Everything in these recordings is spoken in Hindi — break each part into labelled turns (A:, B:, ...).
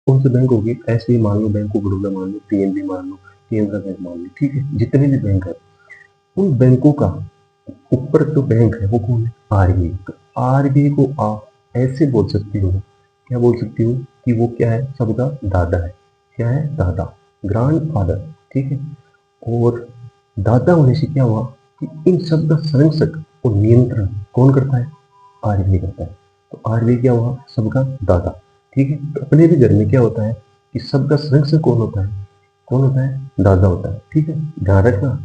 A: कौन से बैंक होगी, ऐसे ही मान लो बैंक ऑफ बड़ौदा मान लो, पीएनबी मान लो, केनरा बैंक मान लो, ठीक है, जितने भी बैंक है उन बैंकों का ऊपर जो बैंक है वो कौन है, आरबीआई। तो आरबीआई को आप ऐसे बोल सकती हो, क्या बोल सकती हो कि वो क्या है, सबका दादा है। क्या है, दादा, ग्रैंड फादर, ठीक है। और दादा होने से क्या हुआ कि इन सब का संरक्षक और नियंत्रण कौन करता है, आरबीआई करता है। तो आरबीआई क्या हुआ, सबका दादा, ठीक है। तो अपने भी घर में क्या होता है कि सबका संरक्षक कौन होता है, कौन होता है, दादा होता है, ठीक है, ध्यान रखना।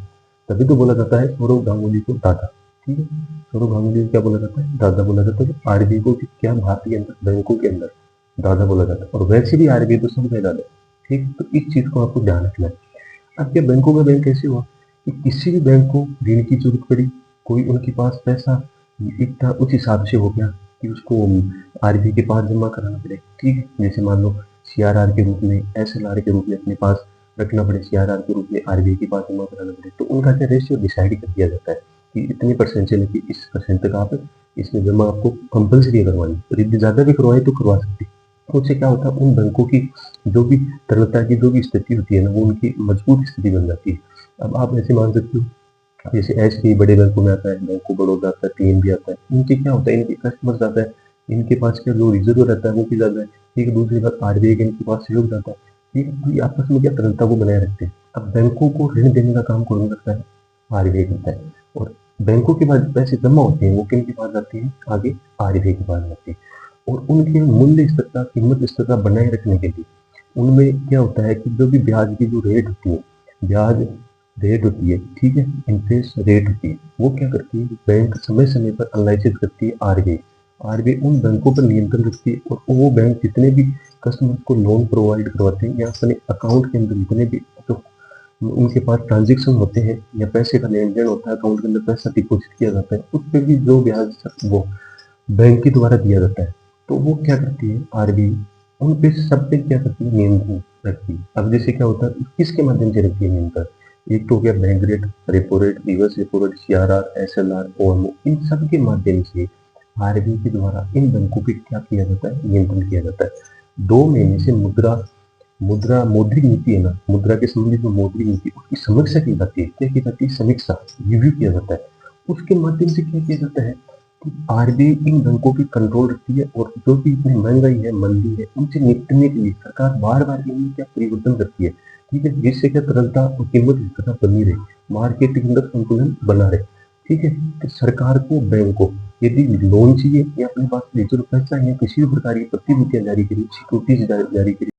A: तभी तो बोला जाता है सौरव गांगुली को दादा, ठीक है। सौरव गांगुली को क्या बोला जाता है, दादा बोला जाता है। तो आरबीआई को भी क्या, भारत के अंदर बैंकों के अंदर दादा बोला जाता है। और वैसे भी आरबीआई तो सबका दादा है, ठीक। तो इस चीज को आपको ध्यान रखना है। अब क्या बैंकों का बैंक कैसे हुआ कि किसी भी बैंक को ऋण की जरूरत पड़ी, कोई उनके पास पैसा इतना उस हिसाब से हो गया कि उसको आरबीआई के पास जमा कराना पड़े, ठीक है। जैसे मान लो सीआरआर के रूप में, एसएलआर के रूप में अपने पास रखना पड़े, सीआरआर के रूप में आरबीआई के पास जमा कराना पड़े, तो उनका क्या रेशियो डिसाइड कर दिया जाता है कि इतनी परसेंट से लेकर इस परसेंट तक आप इसमें जमा आपको कंपल्सरी करवानी। और यदि ज्यादा भी करवाए तो करवा सकते। उससे क्या होता है, उन बैंकों की जो भी तरलता की जो भी स्थिति होती है ना, वो उनकी मजबूत स्थिति बन जाती है। अब आप ऐसे मान सकते हो, जैसे एसबीआई बड़े बैंकों में आता है, बैंक ऑफ बड़ौदा आता है, पीएनबी आता है, इनके क्या होता है, इनके कस्टमर ज्यादा है, इनके पास क्या जो रिजर्व रहता है वो भी ज्यादा है, ठीक है। दूसरी बात आरबीआई के इनके पास सहयोग जाता है, ठीक है। तो ये आपस में क्या तरलता को बनाए रखते हैं। अब बैंकों को ऋण देने का काम कौन करता है, आरबीआई करता है। और बैंकों के पास पैसे जमा होते हैं वो किन के पास जाते हैं, आगे आरबीआई के पास जाते हैं। और उनके मूल्य स्थिर का, कीमत स्थिरता बनाए रखने के लिए उनमें क्या होता है कि जो भी ब्याज की जो रेट होती है, ब्याज रेट होती है, ठीक है, इंटरेस्ट रेट होती है, वो क्या करती है, बैंक समय समय पर एनालिसिस करती है आरबीआई। आरबीआई उन बैंकों पर नियंत्रण रखती है और वो बैंक जितने भी कस्टमर को लोन प्रोवाइड करवाते हैं या अपने अकाउंट के अंदर जितने भी जो उनके पास ट्रांजेक्शन होते हैं या पैसे का लेन देन होता है, अकाउंट के अंदर पैसा डिपॉजिट किया जाता है, उस पर भी जो ब्याज वो बैंक के द्वारा दिया जाता है। तो वो क्या करती है आरबीआई, उन पे सब पे क्या करती है, नियंत्रण रखती है। अब जैसे क्या होता है, किसके माध्यम से रखती है नियंत्रण, एक तो हो गया bank rate, repo rate, reverse repo rate, CRR, SLR, OMO, इन सब के माध्यम से आरबीआई के द्वारा इन बैंकों पे क्या किया जाता है, नियंत्रण किया जाता है। 2 महीने से मुद्रा मुद्रा मौद्रिक नीति है ना, मुद्रा के संबंधित जो मौद्रिक नीति उसकी समीक्षा की जाती है। क्या की जाती है, समीक्षा, रिव्यू किया जाता है। उसके माध्यम से क्या किया जाता है, आरबीआई इन बैंकों की कंट्रोल रखती है और जो भी इतनी महंगाई है, मंदी है, उनसे निपटने के लिए सरकार बार बार इनमें क्या परिवर्तन करती है, ठीक है, जिससे क्या तरलता और कीमत स्थिरता बनी रहे, मार्केट के अंदर संतुलन बना रहे, ठीक है। तो सरकार को, बैंक को यदि लोन चाहिए या अपने पास रिजर्व पैसा है, किसी भी प्रकार की प्रतिभूतियां जारी करी, सिक्योरिटीज जारी करी,